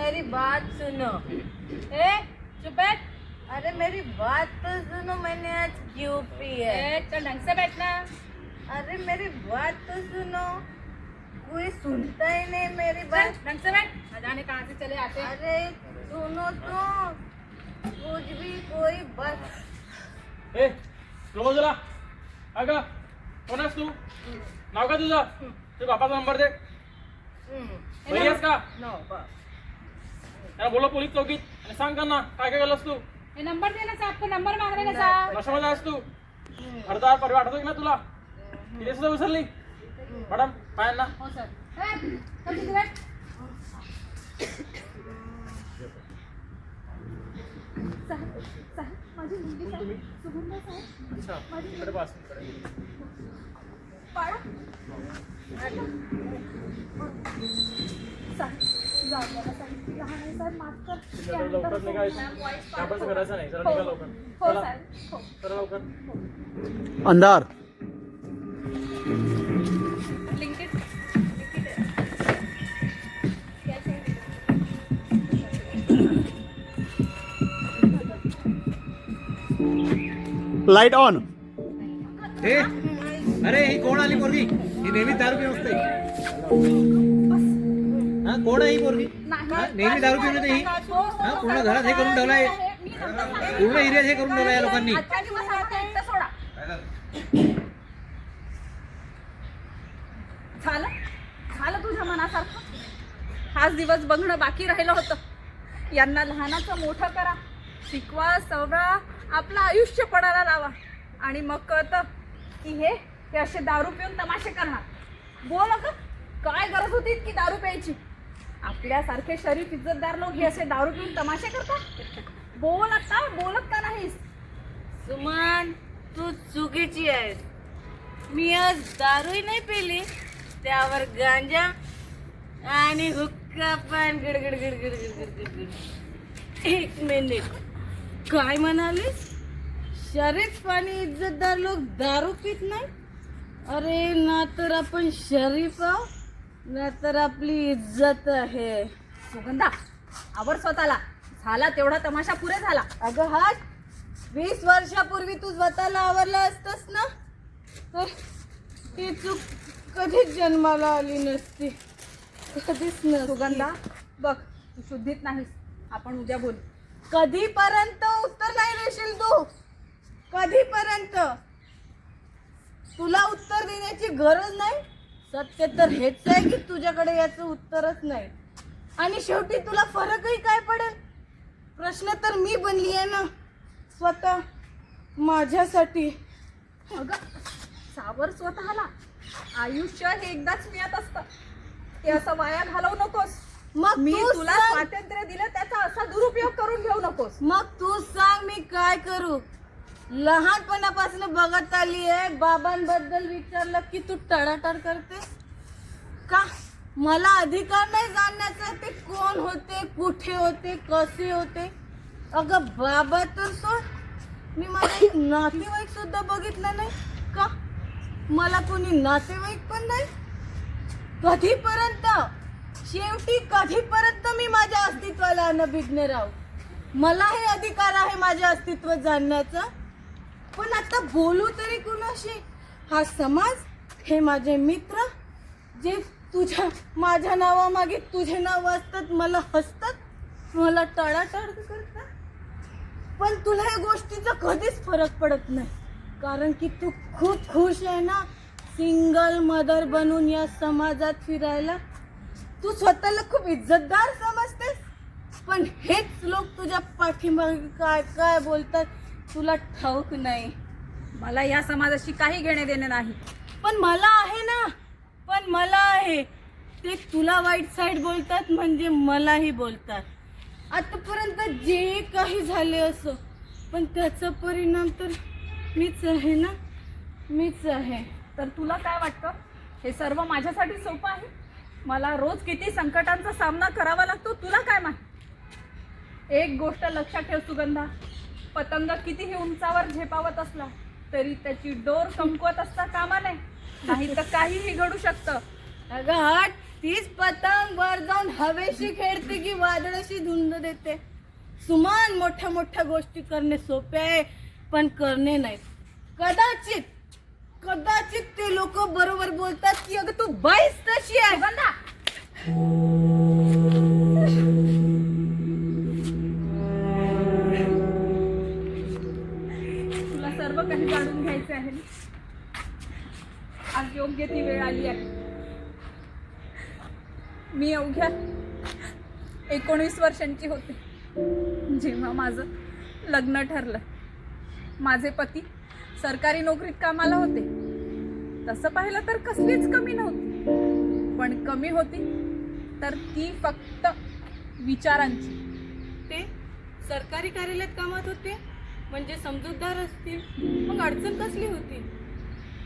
मेरी बात सुनो। ए चुप बैठ। अरे मेरी बात तो सुनो, मैंने आज क्यों पी है? चल ढंग से बैठना। अरे मेरी बात तो सुनो, कोई सुनता ही नहीं मेरी बात। ढंग से बैठ, न जाने कहाँ से चले आते। अरे सुनो तो, कुछ भी कोई बात। ए स्लो जरा अगं, कोण आहेस तू? नाव का तुझं? ते बापाचा नंबर दे. बरी आहेस का? नो त्याला बोलव पोलीस चौकीत आणि सांग त्यांना काय काय केलंस तू. ये नंबर देना साहब को, नंबर मांग रहे ना साहब। नशामध्ये आहेस तू. हरदार परवा आठवतो ना तुला? किती सुद्धा विसरली मॅडम? पाय ना. हो सर. चल तिथे बैठ. माझी मुलगी साहेब, सुगंधा साहेब. अच्छा इकडे बस इकडे. पाळा. जाऊ द्या साहेब, ती लहान आहे साहेब, माफ कर. लवकर निघायचं. आपण करायचं नाही, जरा निघा लवकर. हो चला साहेब, हो. चला लवकर. अंधार. लिंकेट लाईट ऑन. ए अरे ही कोण आली पोरगी? ही नेहमी दारू पिऊन असते. हा कोण आहे ही पोरगी? हा, नेहमी दारू पिऊन येते ही. हा पूर्ण घरात हे करून ठेवलाय, पूर्ण एरियात हे करून ठेवलाय या लोकांनी. झालं झालं तुझ्या मनासारखं. हाच दिवस बघणं बाकी राहिलं होतं. यांना लहानाचं मोठं करा, शिकवा, सवरा, आपलं आयुष्य पणाला लावा आणि मग कळतं की हे असे दारू पिऊन तमाशे करणार. बोल अगं, काय गरज होती इतकी दारू प्यायची? आपल्यासारखे शरीफ इज्जतदार लोक हे असे दारू पिऊन तमाशे करतात. बोल आता, बोलत का नाहीस? सुमन, तू चुकीची आहेस. मी आज दारूही नाही पिली, त्यावर गांजा आणि हुक्का पण. गडगड गडगड गडगड गडगड. एक मिनिट, काय म्हणालीस? शरीफ आणि इज्जतदार लोक दारू पित नाही? अरे ना तर आपण शरीफ आहो, ना तर आपली इज्जत आहे. सुगंधा, आवर स्वतःला. झाला तेवढा तमाशा पुरे झाला. अगं हा 20 वर्षापूर्वी तू स्वतःला आवरला असतस ना, तर ही चूक कधीच जन्माला आली नसती. कधीच नसती. सुगंधा बघ, तू शुद्धीत नाहीस. आपण उद्या बोलू. कधीपर्यंत उत्तर नाही देशील तू? कधीपर्यंत? तुला उत्तर देण्याची गरज नाही. सत्य तर हेच आहे की तुझ्याकडे याचं उत्तरच नाही. आणि शेवटी तुला फरकही काय पडेल? प्रश्न तर मी बनली आहे ना स्वतः माझ्यासाठी. अगं सावर स्वतःला. आयुष्य हे एकदाच मिळत असतं, ते असं वाया घालवू नकोस. मग मी तू तुला सांग. स्वातंत्र्य दिलं, त्याचा असा दुरुपयोग करून घेऊ नकोस. मग तू सांग मी काय करू? लहानपणापासून बघत आली आहे, बाबांबद्दल विचारलं की तू टळाटळ करतेस का? मला अधिकार नाही जाणण्याचा ते कोण होते, कुठे होते, कसे होते. अगं बाबा तर सोड, मी माझा एक नातेवाईक सुद्धा बघितला नाही का? मला कोणी नातेवाईक पण नाही. कधीपर्यंत? शेवटी कधीपर्यंत मी माझ्या अस्तित्वाला अनभिज्ञ राहू? मला हे अधिकार आहे माझे अस्तित्व जाणण्याचा. पण आता बोलू तरी कुणाशी? हा समाज, हे माझे मित्र जे तुझ्या माझ्या नावामागे तुझे नाव असतात, मला हसतात, मला टाळाटाळ करतात. पण तुला या गोष्टीचा कधीच फरक पडत नाही, कारण की तू खूप खुश आहे ना सिंगल मदर बनून या समाजात फिरायला. तू स्वतःला खूप इज्जतदार समजतेस, पण हेच लोक तुझ्या पाठीमागे काय काय बोलतात तुला ठाऊक नाही. मला या समाजाशी काही घेणे देणे नाही. पण मला आहे ना, पण मला आहे. ते तुला वाईट साईड बोलतात म्हणजे मलाही बोलतात. आतापर्यंत जे काही झाले असो, पण त्याचा परिणाम तर मीच आहे ना, मीच आहे. तर तुला काय वाटतं, हे सर्व माझ्यासाठी सोपं आहे? मला रोज किती संकटांचा सामना करावा लागतो तुला काय माहिती? एक गोष्ट लक्षात ठेव सुगंधा, पतंग कितीही उंचावर झेपावत असला तरी त्याची डोर कमकुवत असता कामा नये, नाही तर काहीही घडू शकतं. अगं हट, तीच पतंग वर जाऊन हवेशी खेळते की वादळाशी धुंद देते. सुमान मोठ्या मोठ्या गोष्टी करणे सोपे आहे, पण करणे नाहीत. कदाचित कदाचित ते लोक बरोबर बोलतात की अगं तू बाईस तशी आहे. सुगंधा, तुला सर्व काही जाणून घ्यायचे आहे ना? आज योग्य ती वेळ आली आहे. मी अवघ्या 19 वर्षांची होते जेव्हा माझं लग्न ठरलं. माझे पती सरकारी नोकरीत कामाला होते. तसं पाहिलं तर कसलीच कमी नव्हती, पण कमी होती तर ती फक्त विचारांची. ते सरकारी कार्यालयात कामात होते म्हणजे समजूतदार असतील. मग अडचण कसली होती?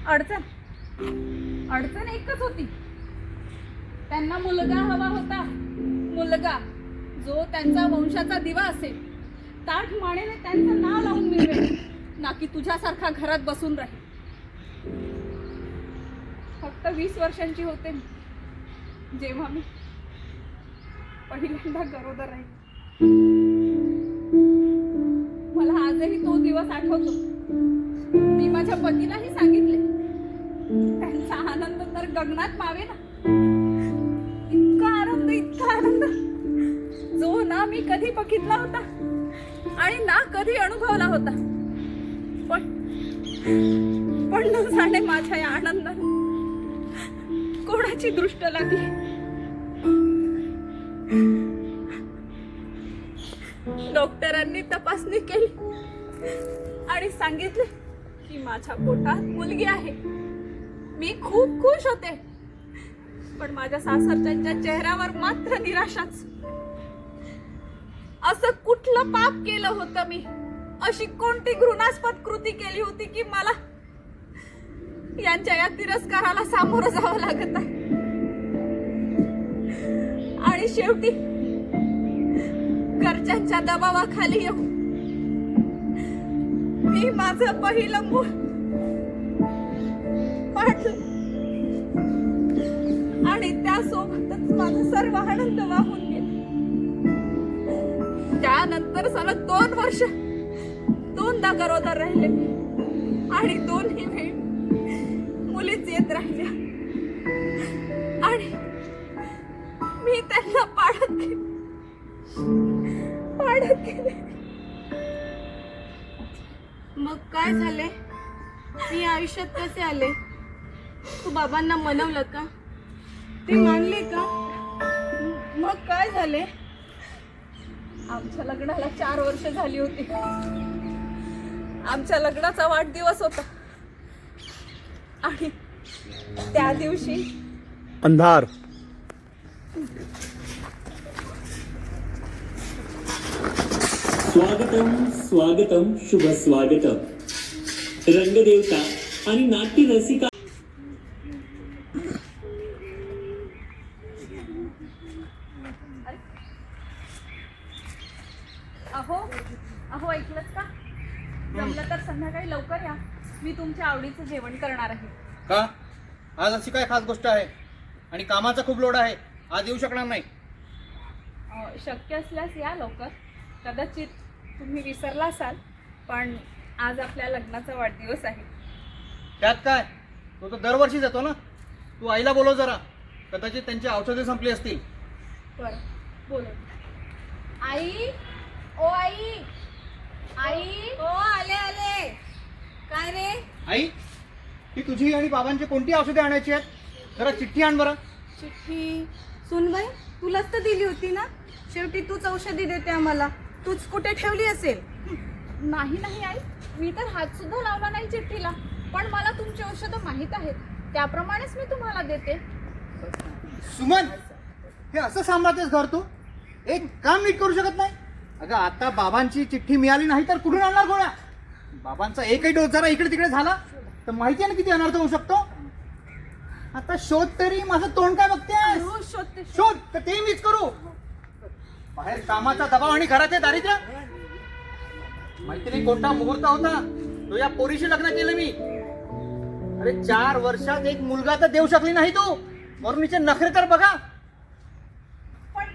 अडचण एकच होती. त्यांना मुलगा हवा होता. मुलगा जो त्यांचा वंशाचा दिवा असेल, ताठ मानेने त्यांचं नाव लावून मिळवेल, ना की तुझ्यासारखा घरात बसून राहील. फक्त 20 वर्षांची होते मी जेव्हा मी पहिल्यांदा गरोदर राहील. मला आजही तो दिवस आठवतो. मी माझ्या पतीलाही सांगितले. त्यांचा आनंद तर गगनात मावे ना. इतका आनंद जो ना मी कधी बघितला होता आणि ना कधी अनुभवला होता. पण न जाणे माझ्या या आनंदाने कोणाची दृष्ट लागली. डॉक्टरांनी तपासणी केली आणि सांगितले की माझ्या पोटात मुलगी आहे. मी खूप खुश होते, पण माझ्या सासरच्यांच्या चेहऱ्यावर मात्र निराशाच. असं कुठलं पाप केलं होतं मी? अशी कोणती घृणास्पद कृती केली होती की मला यांच्या या तिरस्काराला सामोरं जावं लागत आहे? आणि शेवटी घरच्यांच्या दबावाखाली येऊन मी माझं पहिलं मूल पाडलं आणि त्यासोबतच माझा सर्व आनंद वाहून गेला. त्यानंतर सलग 2 वर्ष 2दा गरोदर राहिले आणि 2ही वेळ मुलीच येत राहिल्या आणि मी त्यांना पाडत गेले. मग काय झाले? मी आयुष्यात कसे आले? तू बाबांना मनवलं का? ते मानले का? मग काय झाले? आमच्या लग्नाला 4 वर्ष झाली होती. आमच्या लग्नाचा वाढदिवस होता आणि त्या दिवशी अंधार. स्वागतम स्वागतम शुभ स्वागतम. रंगदेवता आणि नाट्य रसिका अहो ऐकलंच का? जमलं तर संध्याकाळी लवकर या. मी तुमच्या आवडीचं जेवण करणार आहे. का? आज अशी काय खास गोष्ट आहे? आणि कामाचा खूप लोड आहे, आज येऊ शकणार नाही. शक्य असल्यास या लवकर. कदाचित तुम्ही विसरला असाल, पण आज आपल्या लग्नाचा वाढदिवस आहे. त्यात काय? तो तर दरवर्षी जातो ना. तू आईला बोलव जरा, कदाचित त्यांची औषधे संपली असतील. बरं बोल. आई, ओ आई, आई. हो, आले. काय रे? आई, ती तुझी आणि बाबांची कोणती औषधे आणायची आहेत? जरा चिठ्ठी आण बरं. चिठ्ठी? सुनबाई, तुलाच तर दिली होती ना. शेवटी तूच औषधी देते आम्हाला. तूच कुठे ठेवली असेल? नाही आई, मी तर हात सुद्धा लावला नाही चिठ्ठीला. पण मला तुमची औषधं माहीत आहेत, त्याप्रमाणेच मी तुम्हाला देते. सुमन, हे असं सांभाळतेस घर तू? एक काम नीट करू शकत नाही? अगं आता बाबांची चिठ्ठी मिळाली नाही तर कुठून आणणार गोळ्या? बाबांचा एकही डोस जरा इकडे तिकडे झाला तर माहिती आहे ना किती अनर्थ होऊ शकतो. आता शोध तरी, माझं तोंड काय बघतेस? रोज शोधते. शोध तर ते मीच करू. बाहेर कामाचा दबाव आणि घराचे दारिद्र्य. माहिती नाही कोणता मुहूर्त होता तो या पोरीशी लग्न केलं मी. अरे 4 वर्षात एक मुलगा तर देऊ शकली नाही तू. वरून हिचे नखरे तर बघा. पण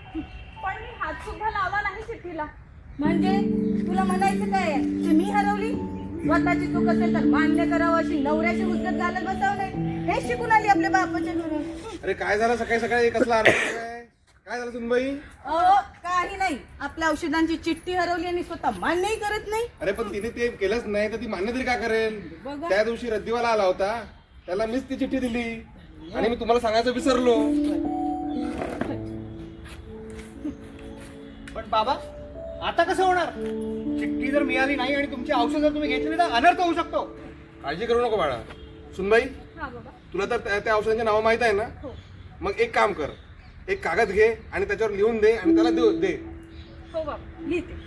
पण मी हात सुद्धा लावला नाही चिठ्ठीला. म्हणजे तुला म्हणायचं काय आहे? की मी हरवली? स्वतःची चूक असेल तर मान्य करावं अशी नवऱ्याची हुज्जत घालत बसावं नाही. हे शिकून आली आपल्या बापाच्या घरून. अरे काय झालं सकाळी सकाळी कसला आरोप आहे? काय झालं सुनबाई? अहो काही नाही, आपल्या औषधांची चिठ्ठी हरवली आणि स्वतः मान्यही करत नाही. अरे पण तिने ते केलंच नाही तर ती मान्य तरी काय करेल? बघा. त्या दिवशी रद्दीवाला आला होता, त्याला मीच ती चिठ्ठी दिली आणि मी तुम्हाला सांगायचं विसरलो. पण बाबा आता कसं होणार? चिठ्ठी जर मिळाली नाही आणि तुमची औषध जर तुम्ही घेतली तर अनर्थ होऊ शकतो. काळजी करू नको बाळा. सुनबाई, हा बाबा. तुला तर त्या औषधांची नावं माहित आहे ना? हो मग एक काम कर, एक कागद घे आणि त्याच्यावर लिहून दे आणि त्याला दे. हो बाबा, लिहिते.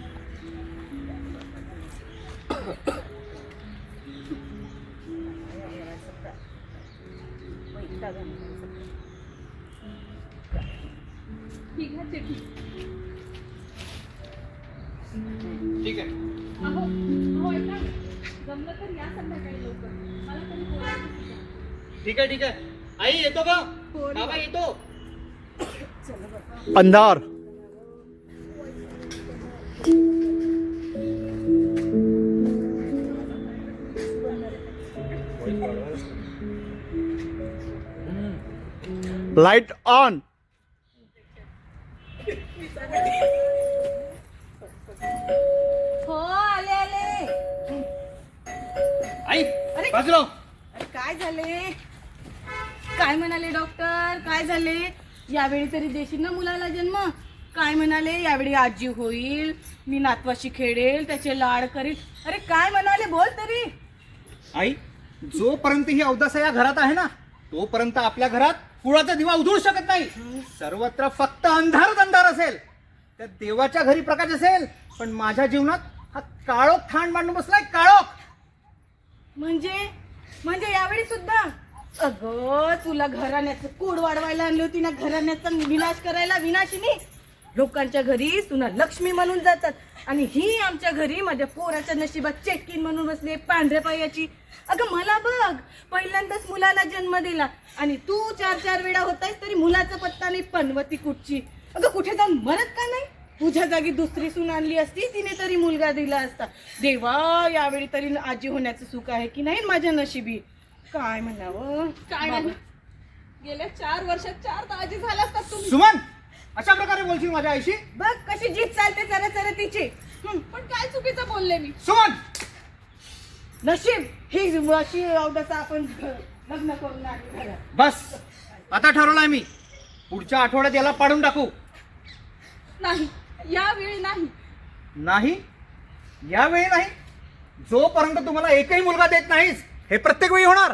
ठीक आहे चिठ्ठी. ठीक आहे. अहो अहो ऐका ना. जमलं तर या संध्याकाळी लवकर. मला तरी बोलायचं आहे. ठीक आहे ठीक आहे. आई येतो का? हो रे. बाबा येतो. अंधार. Light on. हो आले आले. आई अरे. बाजूला हो. अरे काय झाले? काय म्हणाले डॉक्टर? काय झाले? यावेळी तरी देशील ना मुलाला जन्म? काय म्हणाले? यावेळी आजी होईल, मी नातवाशी खेळेल, त्याचे लाड करील. अरे काय म्हणाले? बोल तरी. आई जोपर्यंत ही अवदसा या घरात आहे ना तोपर्यंत आपल्या घरात कुळाचा दिवा उजळू शकत नाही. सर्वत्र फक्त अंधारच अंधार असेल. त्या देवाच्या घरी प्रकाश असेल, पण माझ्या जीवनात हा काळोख ठाण मांडून बसलाय. काळोख. म्हणजे यावेळी सुद्धा? अगं तुला घराण्याचं कूड वाढवायला आणली होती ना, घराण्याचा विनाश करायला. विनाशिनी लोकांच्या घरी सुना लक्ष्मी म्हणून जातात आणि ही आमच्या घरी माझ्या पोराच्या नशिबात चेटकीन म्हणून बसली, पांढऱ्या पायाची. अगं मला बघ, पहिल्यांदाच मुलाला जन्म दिला आणि तू 4-4 वेळा होतायस तरी मुलाचा पत्ता नाही. पनवती कुठची? अगं कुठे जाऊन मरत का नाही? तुझ्या जागी दुसरी सून आणली असती, तिने तरी मुलगा दिला असता. देवा यावेळी तरी आजी होण्याचं सुख आहे की नाही माझ्या नशिबी? काय म्हणावं? काय नाही. गेल्या 4 वर्षात 4 दाजी झाल्या असतात तुम्ही. सुमन अशा प्रकारे बोलशील माझ्या आईशी? बघ कशी जीत चालते जरा जरा तिची. पण काय चुकीचं बोलले मी? सुमन नशीब ही अशी अवदसा आपण लग्न करून आणली घरात. बस आता ठरवलंय मी, पुढच्या आठवड्यात याला पाडून टाकू. नाही, यावेळी नाही. नाही यावेळी नाही. जोपर्यंत तुम्हाला एकही मुलगा देत नाहीस हे प्रत्येक वेळी होणार.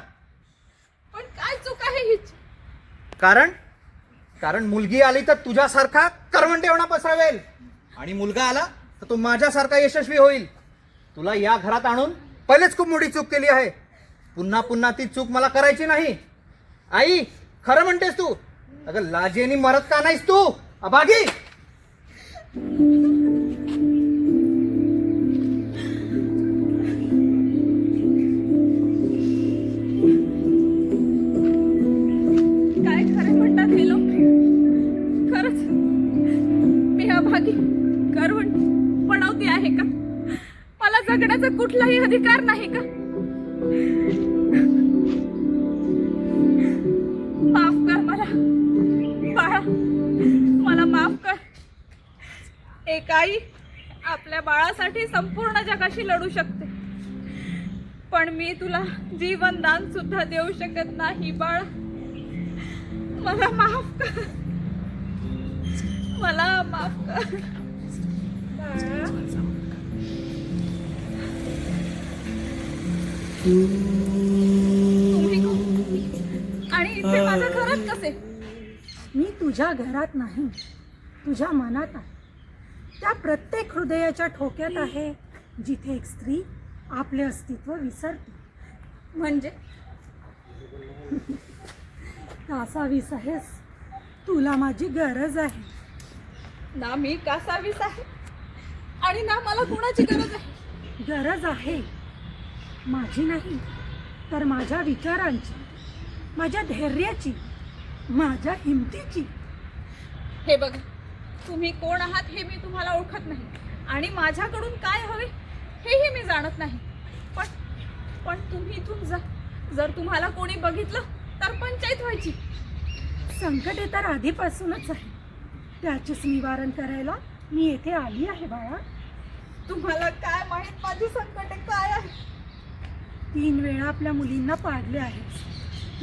पण काय चूक आहे हीच? कारण मुलगी आली तर तुझ्यासारखा करवंटेपणा पसरवेल आणि मुलगा आला तर तो माझ्यासारखा यशस्वी होईल. तुला या घरात आणून पहिलेच खूप मोठी चूक केली आहे. पुन्हा पुन्हा ती चूक मला करायची नाही. आई खरं म्हणतेस तू? अगं लाजेनी मरत का नाहीस तू अभागी? काय खरे म्हणतात हे लोक? खरंच मी अभागी करवंट पणवती आहे का? मला जगण्याचा कुठलाही अधिकार नाही का? माफ कर मला बाळा, मला माफ कर. एक आई आपल्या बाळासाठी संपूर्ण जगाशी लढू शकते, पण मी तुला जीवनदान सुद्धा देऊ शकत नाही बाळा. मला माफ कर, मला माफ कर. तुम्ही कोण? आणि इथे माझं घरात कसे? मी तुझ्या घरात नाही, तुझ्या मनात आहे. त्या प्रत्येक हृदयाच्या ठोक्यात आहे जिथे एक स्त्री आपले अस्तित्व विसरते. म्हणजे कासावीस आहेस, तुला माझी गरज आहे. ना मी कासावीस आहे आणि ना मला कुणाची गरज आहे. गरज आहे माझी नाही तर माझ्या विचारांची, माझ्या धैर्याची, माझ्या हिमतीची. हे बघ, तुम्ही कोण आहात हे मी तुम्हाला ओळखत नाही आणि माझ्याकडून काय हवे हेही मी जाणत नाही. पण तुम्ही इथून जा. जर तुम्हाला कोणी बघितलं तर पंचायत व्हायची. संकटे तर आधीपासूनच आहे, त्याचेच निवारण करायला मी येथे आली आहे बाळा. तुम्हाला काय माहित माझी संकटे काय आहे? 3 वेळा आपल्या मुलींना पाडले आहे,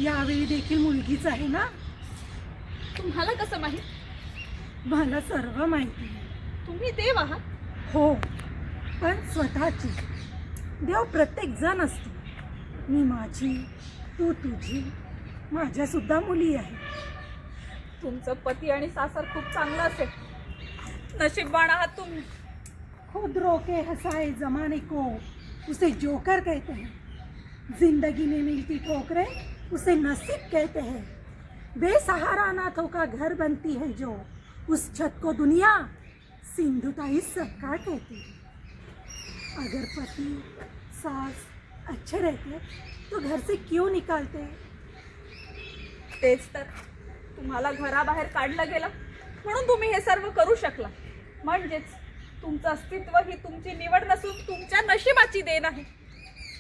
यावेळी देखील मुलगीच आहे ना. तुम्हाला कसं माहित? मला सर्व माहिती आहे. तुम्ही देव आहात. हो, पण स्वतःची. देव प्रत्येक जण असतो. मी माझी, तू तुझी, माझ्या सुद्धा मुली आहेत. तुमचं पती आणि सासर खूप चांगलं असेल. नशीबवान आहात तुम्ही. खुद रोके हंसाए जमाने को उसे जोकर कहते हैं, जिंदगी में मिलती ठोकरें उसे नसीब कहते हैं, बेसहारा अनाथों का घर बनती है जो, उस छत को दुनिया सिंधुताई सरकार कहती है. अगर पति सास अच्छे रहते तो घर से क्यों निकालते? तेच तर, तुम्हाला घराबाहेर काढलं गेलं म्हणून तुम्ही हे सर्व करू शकला. म्हणजेच तुमचं अस्तित्व ही तुमची निवड नसून तुमच्या नशिबाची देण आहे.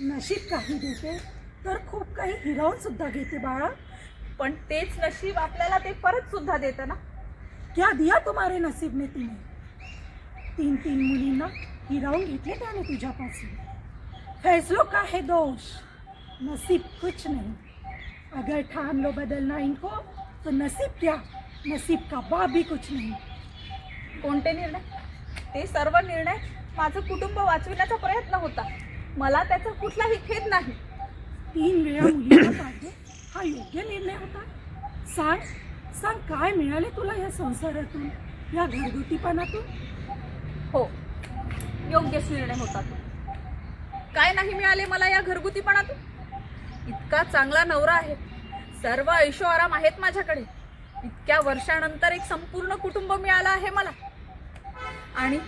नशीब काही देते तर खूप काही हिरावून सुद्धा घेते बाळा. पण तेच नशीब आपल्याला ते परत सुद्धा देतं ना. क्या दिया तुम्हारे नसीब ने तुम्हें? 3 मुलींना हिरावून घेतले त्याने तुझ्यापासून. फैसलों का है दोष, नसीब कुछ नहीं. अगर ठान लो बदलना इनको तो नसीब क्या, नसीब का बाप भी कुछ नहीं. कोणते निर्णय? ते सर्व निर्णय माझं कुटुंब वाचविण्याचा प्रयत्न होता. मला त्याचा कुठलाही खेद नाही. 3 वेळा मुलींना पाडले हा योग्य निर्णय होता? सांग काय मिळाले तुला या संसारातून, या घरगुतीपणातून? हो, योग्यच निर्णय होता तो. काय नाही मिळाले मला या घरगुतीपणातून? इतका चांगला नवरा आहे, सर्व ऐशो आराम आहेत माझ्याकडे. इतक्या वर्षानंतर एक संपूर्ण कुटुंब मिळालं आहे मला. आणि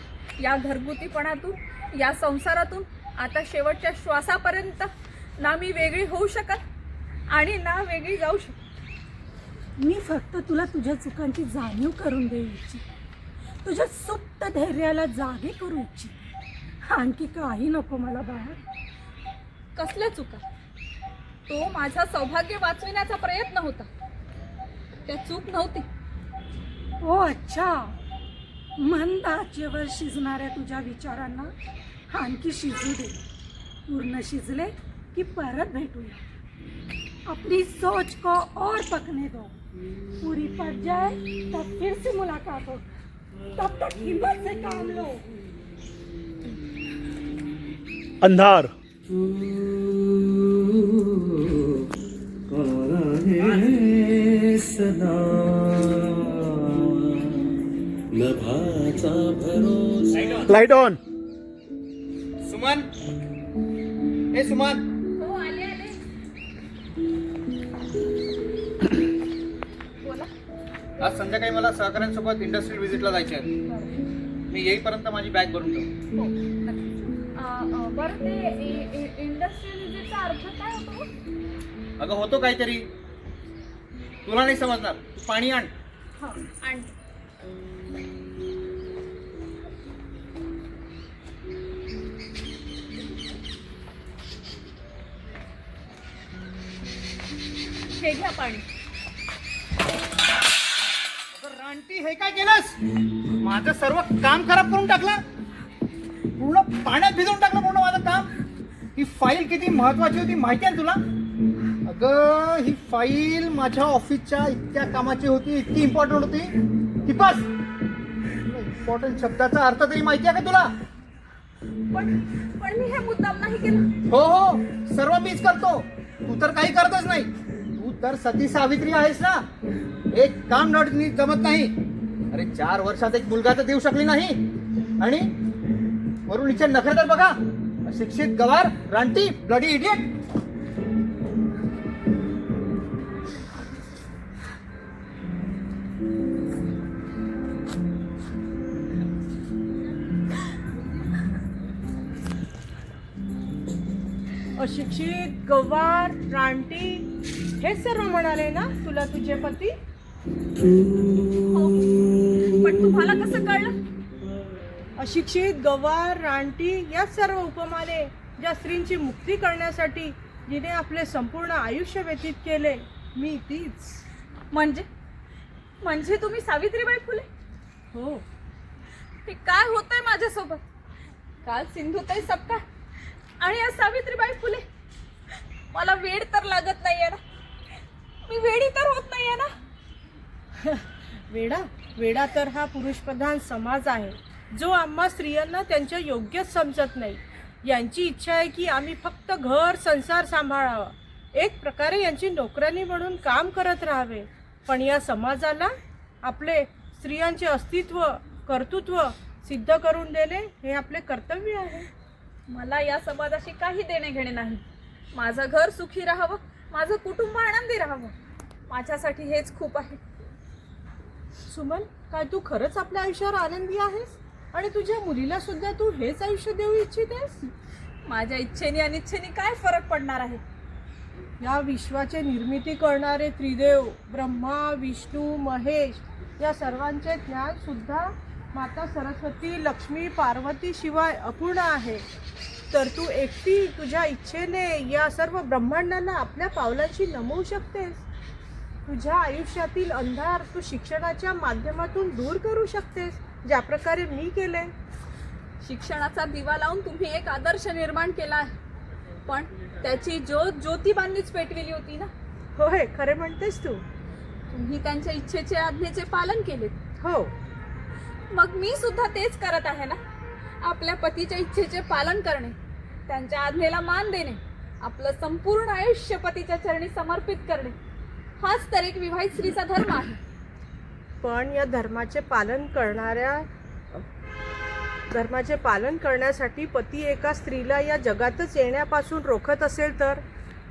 या घरगुतीपणातून, या संसारातून आता शेवटच्या श्वासापर्यंत ना मी वेगळी होऊ शकत आणि ना वेगळी जाऊ शकत. मी फक्त तुला तुझ्या चुकांची जाणीव करून देऊ इच्छिते, तुझ्या सुप्त धैर्याला जागे करू इच्छिते. आणखी काही नको मला बाळा. कसल्या चुका? तो माझा सौभाग्य वाचविण्याचा प्रयत्न होता, त्या चूक नव्हती. ओ अच्छा, मंद आचेवर शिजणाऱ्या तुझ्या विचारांना आणखी शिजू दे. पूर्ण शिजले की परत भेटूया. अपनी सोच को और पकने दो. पूरी पक जाए तब फिर से मुलाकात हो. तब तक हिम्मत से काम लो. अंधार. सदा नभाचा भरोसा. Light on. सुमन, हे सुमन, हो, आले. बोला. आज संध्याकाळी मला सहकाऱ्यांसोबत इंडस्ट्रियल व्हिजिटला जायचे आहे. मी येईपर्यंत माझी बॅग भरून ठेव. हो, नक्की. बरं, ते इंडस्ट्रियल व्हिजिटचा अर्थ काय होतो? अगं होतो काहीतरी, तुला नाही समजणार. तू पाणी आण. हो, आणि हे घ्या पाणी. रानटी, हे काय केलंस? माझं सर्व काम खराब करून टाकलं. पूर्ण पाण्यात भिजवून टाकलं पूर्ण माझं काम. ही फाईल किती महत्वाची होती माहिती आहे तुला? अगं, ही फाईल माझ्या ऑफिसच्या इतक्या कामाची होती, इतकी इम्पॉर्टंट होती की बस. इम्पॉर्टंट शब्दाचा अर्थ तरी माहिती आहे का तुला? पण मी हे मुद्दाम नाही केलं. हो, सर्व मीच करतो. तू तर काही करतच नाही. तू तर सती सावित्री आहेस ना. एक काम नीट जमत नाही. अरे 4 वर्षात एक मुलगा तर देऊ शकली नाही, आणि वरून हिचे नखरे तर बघा. अशिक्षित गवार, रानटी, ब्लडी इडियट. अशिक्षित, गवार, रानटी, हेच सर्व म्हणाले ना तुला तुझे पती? हो. पण तुम्हाला कसं कळलं? अशिक्षित, गवार, रानटी या सर्व उपमाने ज्या स्त्रींची मुक्ती करण्यासाठी जिने आपले संपूर्ण आयुष्य व्यतीत केले, मी तीच. म्हणजे तुम्ही सावित्रीबाई फुले? हो. हे काय होतंय माझ्यासोबत? काल सिंधुताई सपकाळ आणि आज सावित्रीबाई फुले. मला वेड तर लागत नाहीये ना? मी वेडी तर होत नाहीये ना? वेडा तर हा पुरुषप्रधान समाज आहे, जो आम्हा स्त्रियांना त्यांच्या योग्यच समजत नाही. यांची इच्छा आहे की आम्ही फक्त घर संसार सांभाळावा, एक प्रकारे यांची नोकरानी म्हणून काम करत राहावे. पण या समाजाला आपले स्त्रियांचे अस्तित्व, कर्तृत्व सिद्ध करून देणे हे आपले कर्तव्य आहे. मला या समाजाशी काही देणे घेणे नाही. माझं घर सुखी राहावं, माझं कुटुंब आनंदी राहावं, माझ्यासाठी हेच खूप आहे. सुमन, काय तू खरंच आपल्या आयुष्यावर आनंदी आहेस? आणि तुझ्या मुलीला सुद्धा तू हेच आयुष्य देऊ इच्छितेस? माझ्या इच्छेने अनिच्छेने काय फरक पडणार आहे? या विश्वाचे निर्मिती करणारे त्रिदेव ब्रह्मा, विष्णू, महेश या सर्वांचे ज्ञान सुद्धा माता सरस्वती, लक्ष्मी, पार्वती शिवाय अपूर्ण आहे. तर तू एकटी तुझ्या इच्छेने या सर्व ब्रह्मांडांना आपल्या पावलांशी नमवू शकतेस. तुझ्या आयुष्यातील अंधार तू शिक्षणाच्या माध्यमातून दूर करू शकतेस, ज्या प्रकारे मी केले. शिक्षणाचा दिवा लावून तुम्ही एक आदर्श निर्माण केला आहे, पण त्याची ज्योत ज्योतिबांनीच पेटविली होती ना? होय, खरे म्हणतेस तू. तुम्ही त्यांच्या इच्छेचे, आज्ञेचे पालन केले. हो. मग मी सुद्धा तेच करत आहे ना. आपल्या पतीच्या इच्छेचे पालन करणे, त्यांच्या आज्ञेला मान देणे, आपलं संपूर्ण आयुष्य पतीच्या चरणी समर्पित करणे, हाच तर एक विवाहित स्त्रीचा धर्म आहे. पण या धर्माचे पालन करण्यासाठी पती एका स्त्रीला या जगातच येण्यापासून रोखत असेल, तर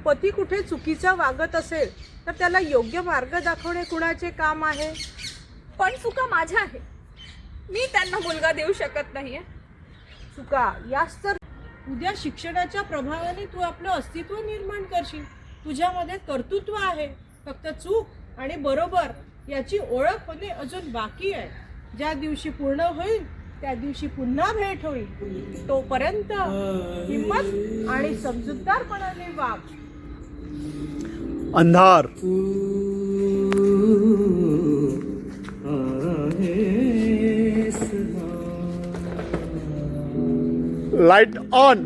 पती कुठे चुकीचा वागत असेल तर त्याला योग्य मार्ग दाखवणे कुणाचे काम आहे? पण चुका माझ्या आहे. मी त्यांना मुलगा देऊ शकत नाहीये. चुका याच तर उद्या शिक्षणाच्या प्रभावाने तू आपलं अस्तित्व निर्माण करशील. तुझ्यामध्ये कर्तृत्व आहे, फक्त चूक आणि बरोबर याची ओळख होणे अजून बाकी आहे. ज्या दिवशी पूर्ण होईल त्या दिवशी पुन्हा भेट होईल. तोपर्यंत हिम्मत आणि समजूतदारपणाने वाग. अंधार. Light on.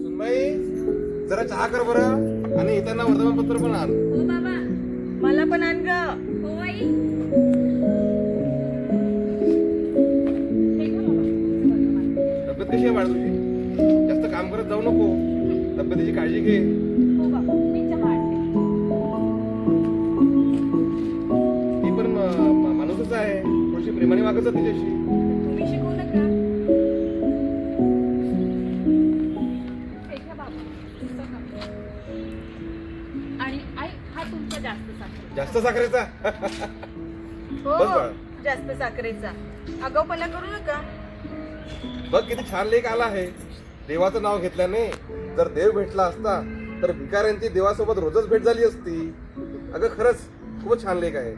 सुनबाई, जरा चहा कर बरं, आणि येताना वर्तमानपत्र पण आण. हो बाबा. मला पण आण ग. हो आई. हे घ्या बाबा. तब्येत कशी आहे बाळ तुझी? जास्त काम करत जाऊ नको, तब्येतीची काळजी घे. हो बाबा, मी चहा आणते. ती पण माणूसच आहे, थोडीशी प्रेमाने वागत जा तिच्याशी. तुम्ही शिकवू नका. हे घ्या बाबा, पुस्तक आणते. आणि आई, हा तुमचा जास्त साखर. जास्त साखरेचा? हो, बस बाळा. जास्त साखरेचा. आगाऊपणा करू नका. बघ किती छान लेख आला आहे. देवाचं नाव घेतल्याने जर देव भेटला असता तर भिकाऱ्यांची देवासोबत रोजच भेट झाली असती. अगं खरंच खूप छान लेख आहे.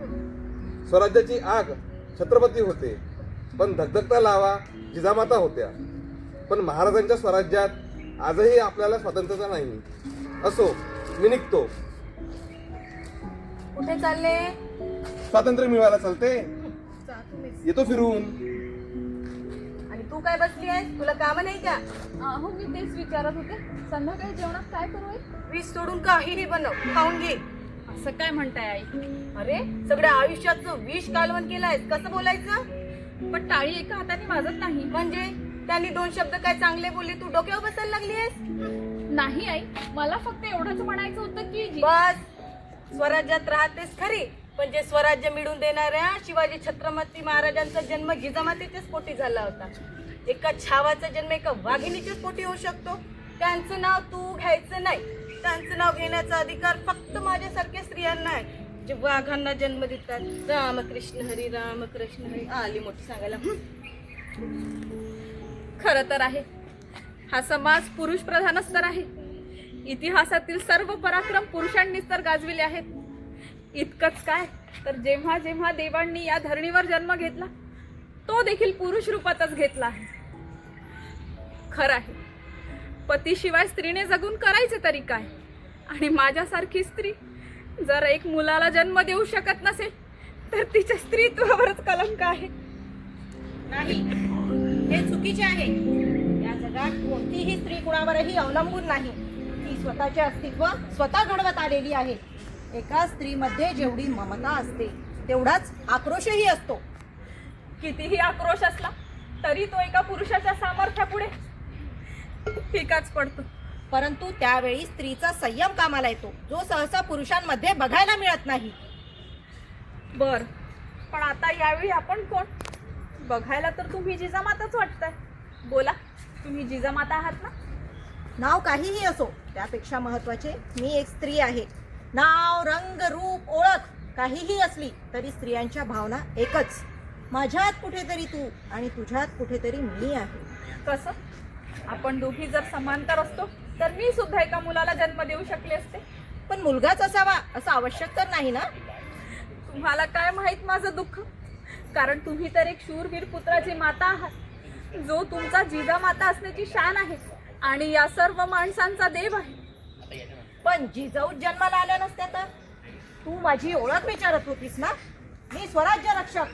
स्वराज्याची आग छत्रपती होते, पण धगधगता लावा जिजामाता होत्या. पण महाराजांच्या स्वराज्यात आजही आपल्याला स्वातंत्र्य नाही. असो, मी निघतो. कुठे चालले? स्वातंत्र्य मिळवायला चालते, जा तुम्हीच. येतो फिरून. आणि तू काय बसली आहेस? तुला काम नाही का? हो, मी तेच विचारत होते, संध्याकाळी जेवणात काय करू आई? वीस सोडून काहीही बनव, खाऊन घे. असं काय म्हणताय आई? अरे, सगळ्या आयुष्याचं विष कालवण केलंयस, कसं बोलायचं? पण टाळी एका हाताने वाजत नाही. म्हणजे त्यांनी दोन शब्द काय चांगले बोलले, तू डोक्यावर बसायला लागली आहेस? नाही आई, मला फक्त एवढंच म्हणायचं होतं की बस, स्वराज्यात राहतेस खरी, पण जे स्वराज्य मिळवून देणाऱ्या शिवाजी छत्रपती महाराजांचा जन्म जिजामातेच्याच पोटी झाला होता. एका छावाचा जन्म एका वाघिणीच्याच पोटी होऊ शकतो. त्यांचं नाव तू घ्यायचं नाही. त्यांचं नाव घेण्याचा अधिकार फक्त माझ्यासारख्या स्त्रियांना आहे, जे वाघांना जन्म देतात. रामकृष्ण हरी, रामकृष्ण हरी. आली मोठी सांगायला. खरं तर आहे, हा समाज पुरुष प्रधानच तर आहे. इतिहासातील सर्व पराक्रम पुरुषांनीच तर गाजविले आहेत. इतकंच काय, तर जेव्हा जेव्हा देवांनी या धरणीवर जन्म घेतला तो देखील पुरुष रूपातच घेतला आहे. खरं आहे, पतीशिवाय स्त्रीने जगून करायचे तरी काय. आणि माझ्यासारखी स्त्री जर एक मुलाला जन्म देऊ शकत नसेल तर तिच्या स्त्रीत्वावरच कलंक आहे. नाही, हे चुकीचे आहे. या जगात कोणतीही स्त्री कुणावरही अवलंबून नाही. ती स्वतःचे अस्तित्व स्वतः घडवत आलेली आहे. एका स्त्रीमध्ये जेवढी ममता असते तेवढाच आक्रोशही असतो. कितीही आक्रोश असला तरी तो एका पुरुषाच्या सामर्थ्यापुढे फिकाच पडतो. परंतु त्यावेळी स्त्रीचा संयम कामाला येतो, जो सहसा पुरुषांमध्ये बघायला मिळत नाही. बर, पण आता यावेळी आपण कोण? बघायला तर तुम्ही जिजामाताच वाटताय. बोला, तुम्ही जिजामाता आहात ना? नाव काहीही असो, त्यापेक्षा महत्वाचे मी एक स्त्री आहे. नाव, रंग, रूप, ओळख काहीही असली तरी स्त्रियांच्या भावना एकच. माझ्यात कुठेतरी तू आणि तुझ्यात कुठेतरी मी आहे. कसं? आपण दोघी जर समांतर असतो तर मी सुद्धा एका मुलाला जन्म देऊ शकले असते. पण मुलगाच असावा असं आवश्यक तर नाही ना? तुम्हाला काय माहित माझं दुःख? कारण तुम्ही तर एक शूरवीर पुत्राची माता आहात, जो तुमचा जिजामाता असण्याची शान आहे आणि या सर्व माणसांचा देव आहे. पण जिजाऊ जन्माला आल्या नसत्या तर? तू माझी ओळख विचारत होतीस ना? मी स्वराज्य रक्षक,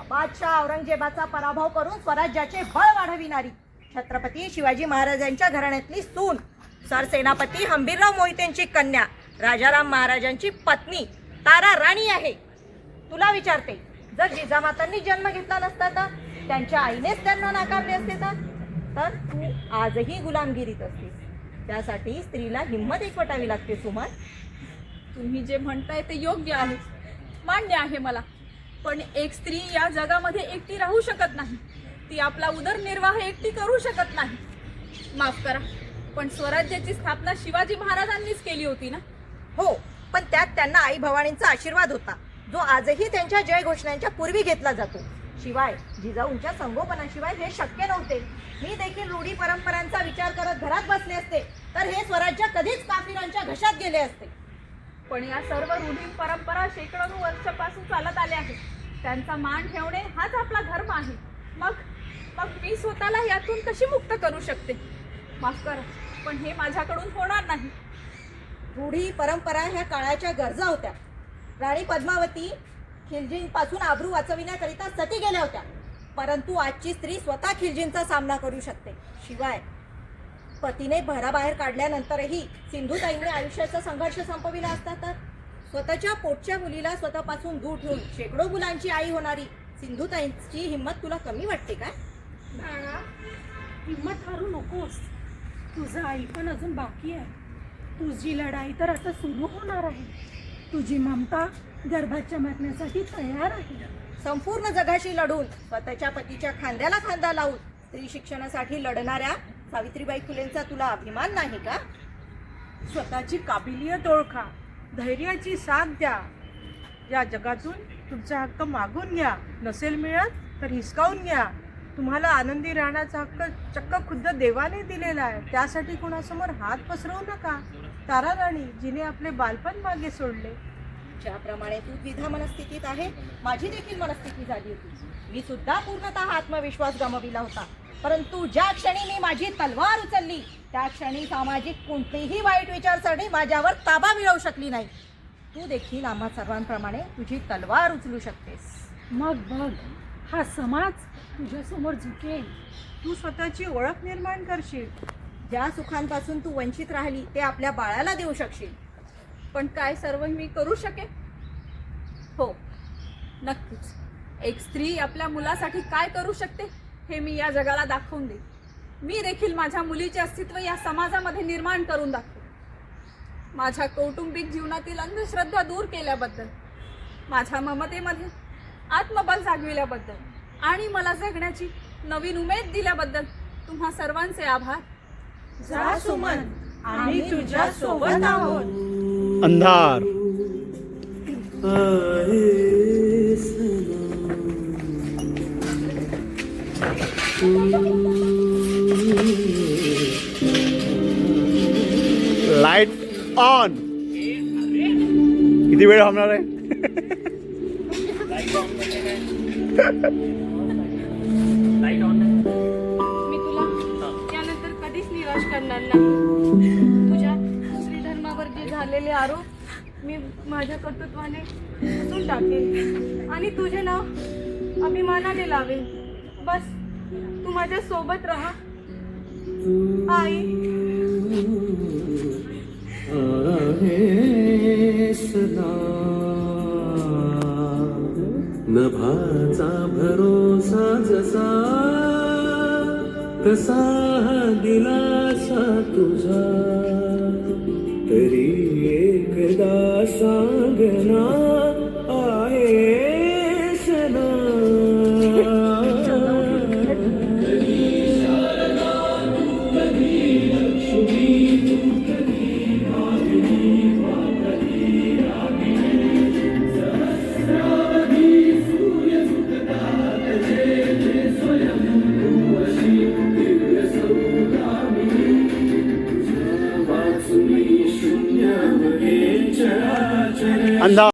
बादशाह औरंगजेबाचा पराभव करून स्वराज्याचे बळ वाढविणारी छत्रपती शिवाजी महाराजांच्या घराण्यातली सून, सरसेनापती हंबीरराव मोहितेंची कन्या, राजाराम महाराजांची पत्नी तारा राणी आहे. तुला विचारते, जर जिजामातांनी जन्म घेतला नसता तर त्यांच्या आईनेच त्यांना नाकारले असते तर तू आजही गुलामगिरीत असतेस. त्यासाठी स्त्रीला हिंमत एकवटावी लागते सुमन. तुम्ही जे म्हणताय ते योग्य आहे, मान्य आहे मला. पण एक स्त्री या जगामध्ये एकटी राहू शकत नाही. ती आपला उदरनिर्वाह एकटी करू शकत नाही. माफ करा, पण स्वराज्याची स्थापना शिवाजी महाराजांनीच केली होती ना? हो, पण त्यात त्यांना आई भवानींचा आशीर्वाद होता, जो आजही त्यांच्या जयघोषणांच्या पूर्वी घेतला जातो. शिवाय जिजाऊंच्या संगोपनाशिवाय हे शक्य नव्हते. मी देखील रूढी परंपरांचा विचार करत घरात बसले असते तर हे स्वराज्य कधीच काफिरांच्या घशात गेले असते. पण या सर्व रूढी परंपरा शेकडो वर्षापासून चालत आल्या आहेत. त्यांचा मान ठेवणे हाच आपला धर्म आहे. मग मग मी स्वतःला यातून कशी मुक्त करू शकते? माफ करा, पण हे माझ्याकडून होणार नाही. रूढी परंपरा ह्या काळाच्या गरजा होत्या. राणी पद्मावती खिलजींपासून आबरू वाचविण्याकरिता सती गेल्या होत्या, परंतु आजची स्त्री स्वतः खिलजींचा सामना करू शकते. शिवाय पतीने घराबाहेर काढल्यानंतरही सिंधुताईंनी आयुष्याचा संघर्ष संपविला असता तर स्वतःच्या पोटच्या मुलीला स्वतःपासून दूर ठेवून शेकडो मुलांची आई होणारी सिंधुताईंची हिंमत तुला कमी वाटते का? हिम्मत हारू नकोस. तुझं आई पण अजून बाकी आहे. तुझी लढाई तर आता सुरू होणार आहे. तुझी ममता गर्भाच्या मरण्यासाठी तयार आहे. संपूर्ण जगाशी लढून स्वतःच्या पतीच्या खांद्याला खांदा लावून स्त्री शिक्षणासाठी लढणाऱ्या सावित्रीबाई फुलेंचा तुला अभिमान नाही का? स्वतःची काबिलियत ओळखा, धैर्याची साथ द्या. या जगातून तुमचा हक्क मागून घ्या. नसेल मिळत तर हिसकावून घ्या. तुम्हाला आनंदी राहण्याचा हक्क चक्क खुद्द देवाने दिलेला आहे. त्यासाठी कुणासमोर हात पसरवू नका. तारा राणी, जिने आपले बालपण मागे सोडले. ज्याप्रमाणे तू द्विधा मनस्थितीत आहे, माझी देखील मनस्थिती झाली होती. मी सुद्धा पूर्णतः आत्मविश्वास गमाविला होता. परंतु ज्या क्षणी मी माझी तलवार उचलली त्या क्षणी सामाजिक कोणतेही वाईट विचारसरणी माझ्यावर ताबा मिळवू शकली नाही. तू देखील आम्हा सर्वांप्रमाणे तुझी तलवार उचलू शकतेस. मग बघ, हा समाज तुझ्यासमोर झुकेल. तू स्वतःची ओळख निर्माण करशील. ज्या सुखांपासून तू वंचित राहिली ते आपल्या बाळाला देऊ शकशील. पण काय सर्व मी करू शकेन? हो, नक्कीच. एक स्त्री आपल्या मुलासाठी काय करू शकते हे मी या जगाला दाखवून देईन. मी देखील माझ्या मुलीचे अस्तित्व या समाजामध्ये निर्माण करून दाखवेन. माझ्या कौटुंबिक जीवनातील अंधश्रद्धा दूर केल्याबद्दल, माझ्या ममतेमध्ये आत्मबल जागविल्याबद्दल आणि मला जगण्याची नवीन उमेद दिल्याबद्दल तुम्हा सर्वांचे आभार. जा सुमन, आम्ही तुझ्या सोबत आहोत. अंधार आए सनम होणार आहे. मी तुला यानंतर कधीच निराश करणार नाही. तुझ्या श्रीधर्मावर जे झालेले आरोप मी माझ्या कर्तृत्वाने पुसून टाकेन आणि तुझे नाव अभिमानाने लावेन. बस तू माझ्या सोबत राहा आई. आहे सदा नभाचा भरोसा जसा तसा हा दिलासा तुझा तरी एकदा सांगना आहे सदा. अंधा